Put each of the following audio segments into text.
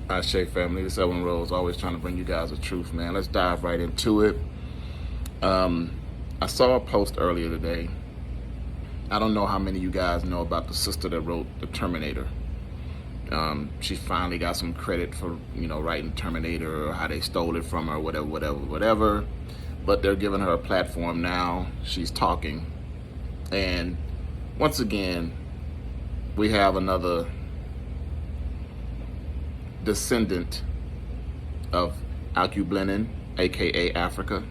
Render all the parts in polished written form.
Ashe family, this Ellen Rose, always trying to bring you guys the truth, man. Let's dive right into it. I saw a post earlier today. I don't know how many of you guys know about the sister that wrote The Terminator. She finally got some credit for, writing Terminator, or how they stole it from her, whatever. But they're giving her a platform now. She's talking. And once again, we have another descendant of Alkebulan, aka Africa,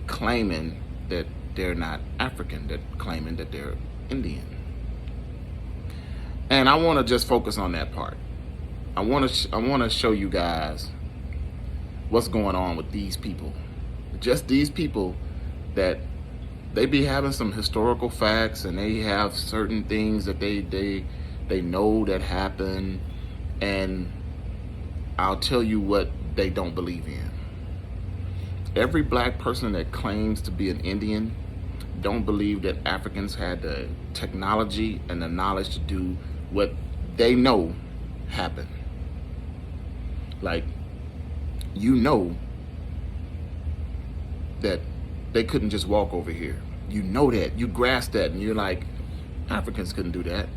claiming that they're not African, that claiming that they're Indian. And I want to just focus on that part. I want to show you guys what's going on with these people. Just these people that they be having some historical facts, and they have certain things that they know that happen, and I'll tell you what they don't believe in. Every black person that claims to be an Indian don't believe that Africans had the technology and the knowledge to do what they know happened. Like, that they couldn't just walk over here. You know that. You grasp that, and you're like, Africans couldn't do that.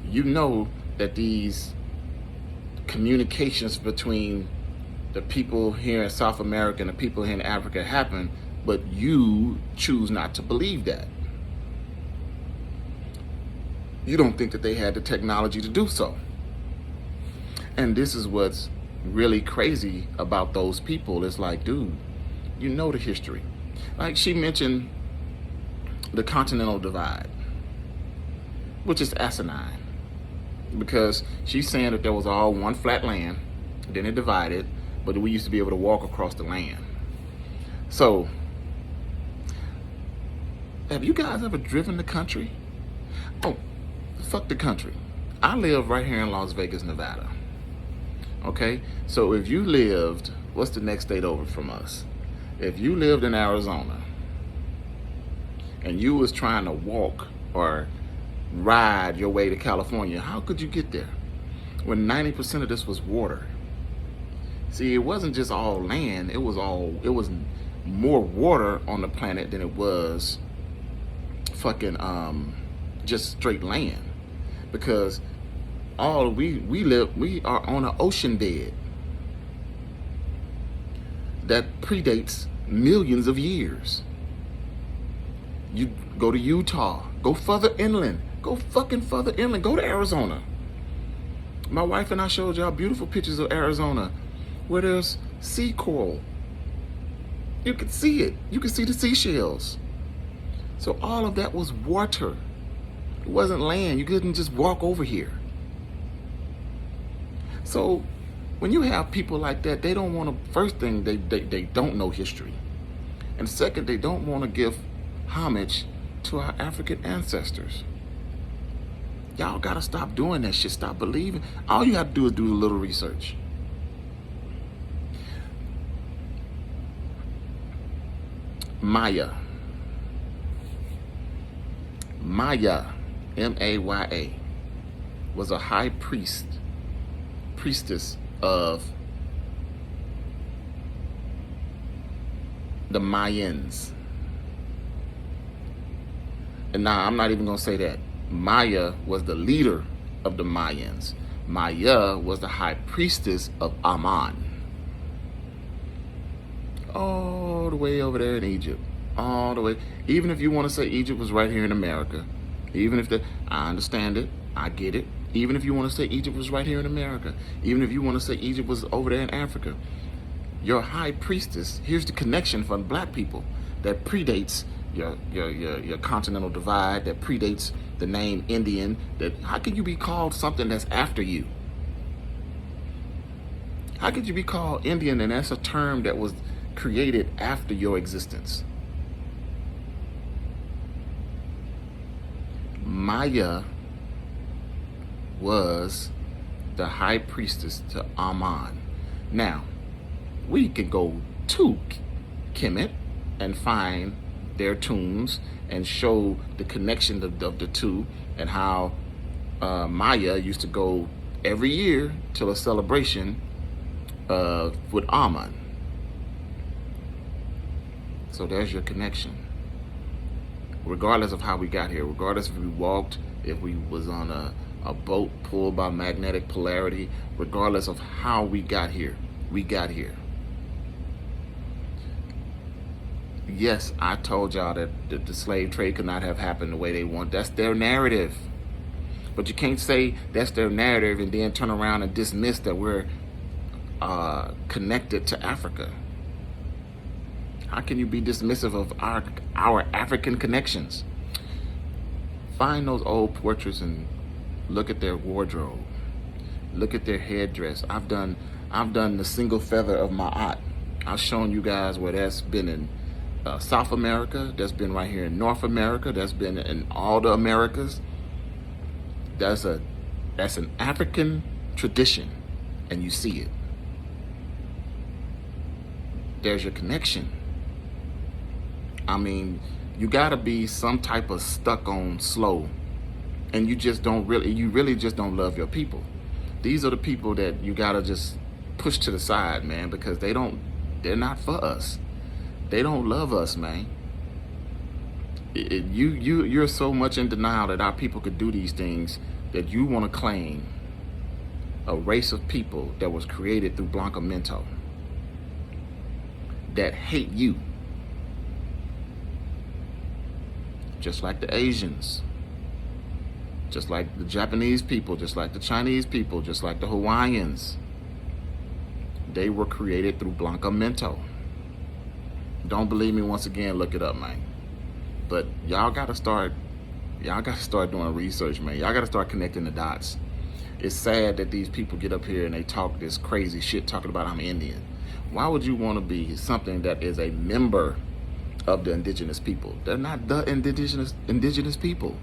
You know that these communications between the people here in South America and the people here in Africa happen, but you choose not to believe that. You don't think that they had the technology to do so. And this is what's really crazy about those people. It's like, dude, you know the history. Like, she mentioned the Continental Divide, which is asinine, because she's saying that there was all one flat land, then it divided, but we used to be able to walk across the land. So, have you guys ever driven the country? Oh, fuck the country. I live right here in Las Vegas, Nevada. Okay? So if you lived, what's the next state over from us? If you lived in Arizona and you was trying to walk or ride your way to California, how could you get there when 90% of this was water? See, it wasn't just all land. It was more water on the planet than it was fucking just straight land, because we are on an ocean bed that predates millions of years. You go to Utah, go further inland, go to Arizona. My wife and I showed y'all beautiful pictures of Arizona where there's sea coral. You could see it. You could see the seashells. So all of that was water. It wasn't land. You couldn't just walk over here. So when you have people like that, they don't want to, first thing, they don't know history. And second, they don't want to give homage to our African ancestors. Y'all gotta stop doing that shit. Stop believing. All you have to do is do a little research. Maya, M-A-Y-A, was a high priestess of the Mayans. And now I'm not even gonna say that. Maya was the leader of the Mayans. Maya was the high priestess of Aman. All the way over there in Egypt. All the way. Even if you want to say Egypt was right here in America. I understand it. I get it. Even if you want to say Egypt was right here in America. Even if you want to say Egypt was over there in Africa. Your high priestess, here's the connection for black people that predates your continental divide, that predates the name Indian. That how can you be called something that's after you? How could you be called Indian, and that's a term that was created after your existence? Maya was the high priestess to Aman. Now, we can go to Kemet and find their tombs and show the connection of the two, and how Maya used to go every year till a celebration with Amun. So there's your connection. Regardless of how we got here, regardless if we walked, if we was on a boat pulled by magnetic polarity, regardless of how we got here, we got here. Yes, I told y'all that the slave trade could not have happened the way they want. That's their narrative. But you can't say that's their narrative and then turn around and dismiss that we're connected to Africa. How can you be dismissive of our African connections? Find those old portraits and look at their wardrobe. Look at their headdress. I've done the single feather of Ma'at. I've shown you guys where that's been in South America, that's been right here in North America, that's been in all the Americas. That's an African tradition, and you see it. There's your connection. I mean, you gotta be some type of stuck on slow, and you really just don't love your people. These are the people that you gotta just push to the side, man, because they're not for us. They don't love us, man. You're so much in denial that our people could do these things that you want to claim a race of people that was created through Blancamento that hate you. Just like the Asians, just like the Japanese people, just like the Chinese people, just like the Hawaiians. They were created through Blancamento. Don't believe me? Once again, look it up, man. But y'all gotta start doing research, man. Y'all gotta start connecting the dots. It's sad that these people get up here and they talk this crazy shit talking about I'm Indian. Why would you want to be something that is a member of the indigenous people? They're not the indigenous people.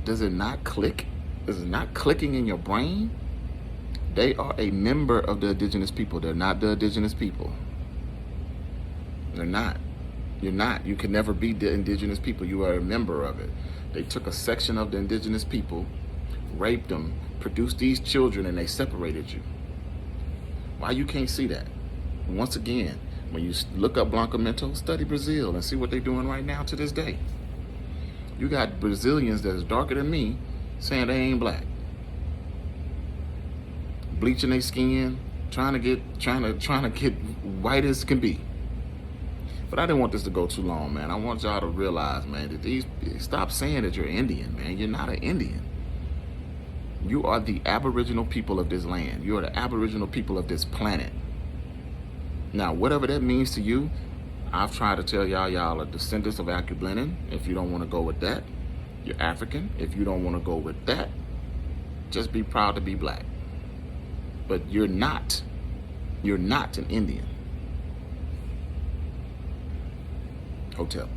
Does it not click? Is it not clicking in your brain? They are a member of the indigenous people. They're not the indigenous people. They're not. You're not. You can never be the indigenous people. You are a member of it. They took a section of the indigenous people, raped them, produced these children, and they separated you. Why you can't see that? Once again, when you look up Blancamento, study Brazil and see what they're doing right now to this day. You got Brazilians that's darker than me saying they ain't black, bleaching their skin, trying to get white as can be. But I didn't want this to go too long, man. I want y'all to realize, man, that stop saying that you're Indian, man. You're not an Indian. You are the Aboriginal people of this land. You are the Aboriginal people of this planet. Now, whatever that means to you, I've tried to tell y'all are descendants of Acublenin. If you don't want to go with that, you're African. If you don't want to go with that, just be proud to be black. But you're not an Indian. Hotel.